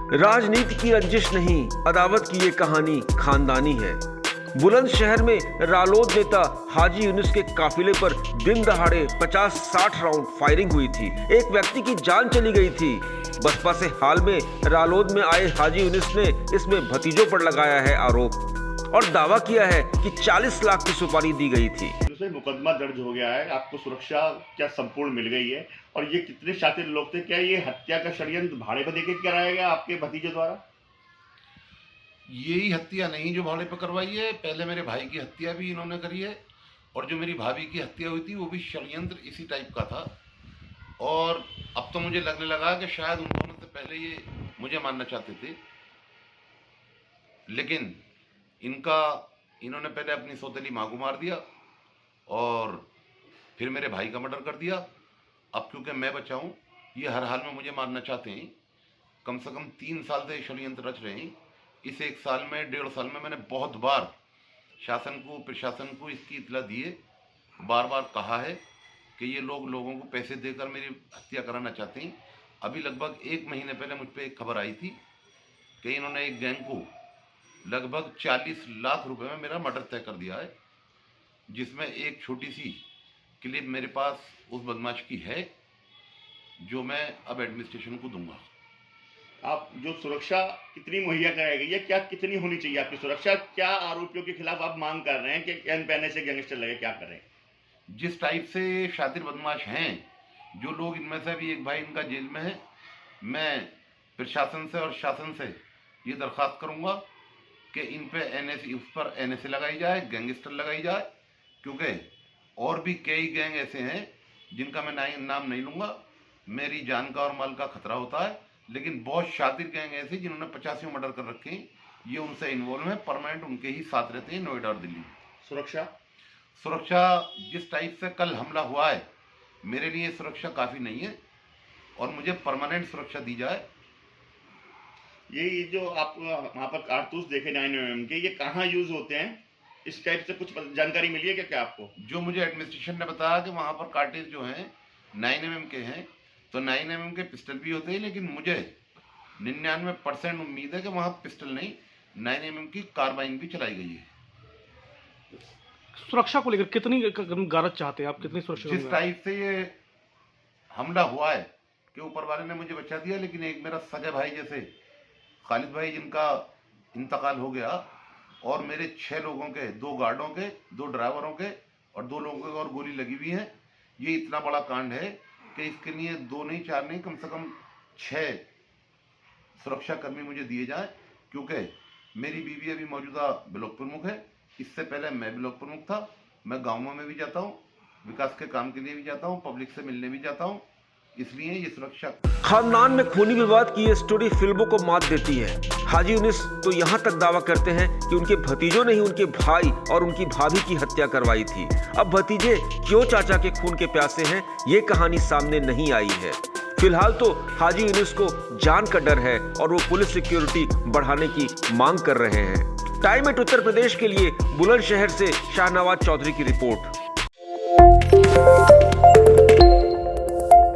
राजनीति की रंजिश नहीं, अदावत की ये कहानी खानदानी है। बुलंदशहर में रालोद नेता हाजी यूनुस के काफिले पर दिन दहाड़े 50-60 राउंड फायरिंग हुई थी। एक व्यक्ति की जान चली गई थी। बसपा से हाल में रालोद में आए हाजी यूनुस ने इसमें भतीजों पर लगाया है आरोप और दावा किया है कि 40 लाख की सुपारी दी गई थी। मुकदमा दर्ज हो गया है, आपको सुरक्षा क्या संपूर्ण मिल गई है? और ये कितने शातिर लोग थे? क्या ये हत्या का षड्यंत्र भाड़े पर देके कराया गया आपके भतीजे द्वारा? यही हत्या नहीं जो भाड़े पर करवाई है, पहले मेरे भाई की हत्या भी इन्होंने करी है और जो मेरी भाभी की हत्या हुई थी वो भी षड्यंत्र इसी टाइप का था। और अब तो मुझे लगने लगा कि शायद उन दोनों से पहले ये मुझे मारना चाहते थे, लेकिन इन्होंने पहले अपनी सौतेली माँ को मार दिया और फिर मेरे भाई का मर्डर कर दिया। अब क्योंकि मैं बचा हूँ, ये हर हाल में मुझे मारना चाहते हैं। कम से कम 3 साल से षड्यंत्र रच रहे हैं। इस 1 साल में 1.5 साल में मैंने बहुत बार शासन को, प्रशासन को इसकी इत्तला दिए, बार बार कहा है कि ये लोगों को पैसे देकर मेरी हत्या कराना चाहते हैं। अभी लगभग 1 महीने पहले मुझ पर एक खबर आई थी कि इन्होंने एक गैंग को लगभग 40 लाख रुपए में मेरा मर्डर तय कर दिया है, जिसमें एक छोटी सी क्लिप मेरे पास उस बदमाश की है जो मैं अब एडमिनिस्ट्रेशन को दूंगा। आप जो सुरक्षा कितनी मुहैया कराई गई है, क्या कितनी होनी चाहिए आपकी सुरक्षा? क्या आरोपियों के खिलाफ आप मांग कर रहे हैं कि पहने से गैंगस्टर लगे, क्या करें? जिस टाइप से शातिर बदमाश हैं, जो लोग, इनमें से भी एक भाई इनका जेल में है, मैं प्रशासन से और शासन से ये दरख्वास्त करूंगा कि इन पे उस पर NSA लगाई जाए, गैंगस्टर लगाई जाए, क्योंकि और भी कई गैंग ऐसे हैं जिनका मैं नाम नहीं लूँगा। मेरी जान का और माल का खतरा होता है, लेकिन बहुत शातिर गैंग ऐसे जिन्होंने 50 मर्डर कर रखे हैं, ये उनसे इन्वॉल्व है, परमानेंट उनके ही साथ रहते हैं नोएडा और दिल्ली। सुरक्षा जिस टाइप से कल हमला हुआ है, मेरे लिए सुरक्षा काफ़ी नहीं है और मुझे परमानेंट सुरक्षा दी जाए। ये जो आप वहाँ पर कारतूस देखे 9mm के, ये कहाँ यूज होते हैं? इस टाइप से कुछ जानकारी मिली है क्या आपको? जो मुझे एडमिनिस्ट्रेशन ने बताया कि वहाँ पर कार्टेज जो हैं 9mm के हैं, तो 9mm के पिस्टल भी होते हैं, लेकिन मुझे 99% उम्मीद है कि वहाँ पिस्टल नहीं, 9mm की कार्बाइन भी चलाई गई है। सुरक्षा को लेकर कितनी गारत चाहते हैं आप? कितनी सुरक्षा? जिस टाइप से ये हमला हुआ है कि ऊपर वाले ने मुझे बचा दिया, लेकिन एक मेरा सगे भाई जैसे खालिद भाई जिनका इंतकाल हो गया और मेरे 6 लोगों के, 2 गार्डों के, 2 ड्राइवरों के और 2 लोगों के और गोली लगी हुई है। ये इतना बड़ा कांड है कि इसके लिए 2 नहीं 4 नहीं, कम से कम 6 सुरक्षाकर्मी मुझे दिए जाए, क्योंकि मेरी बीवी अभी मौजूदा ब्लॉक प्रमुख है। इससे पहले मैं ब्लॉक प्रमुख था। मैं गाँवों में भी जाता हूँ, विकास के काम के लिए भी जाता हूँ, पब्लिक से मिलने भी जाता हूँ, इसलिए ये सुरक्षा। खानदान में खूनी विवाद की ये स्टोरी फिल्मों को मात देती है। हाजी यूनुस तो यहाँ तक दावा करते हैं कि उनके भतीजों ने ही उनके भाई और उनकी भाभी की हत्या करवाई थी। अब भतीजे क्यों चाचा के खून के प्यासे हैं, ये कहानी सामने नहीं आई है। फिलहाल तो हाजी यूनुस को जान का डर है और वो पुलिस सिक्योरिटी बढ़ाने की मांग कर रहे हैं। टाइम एट उत्तर प्रदेश के लिए बुलंदशहर से शाहनवाज चौधरी की रिपोर्ट।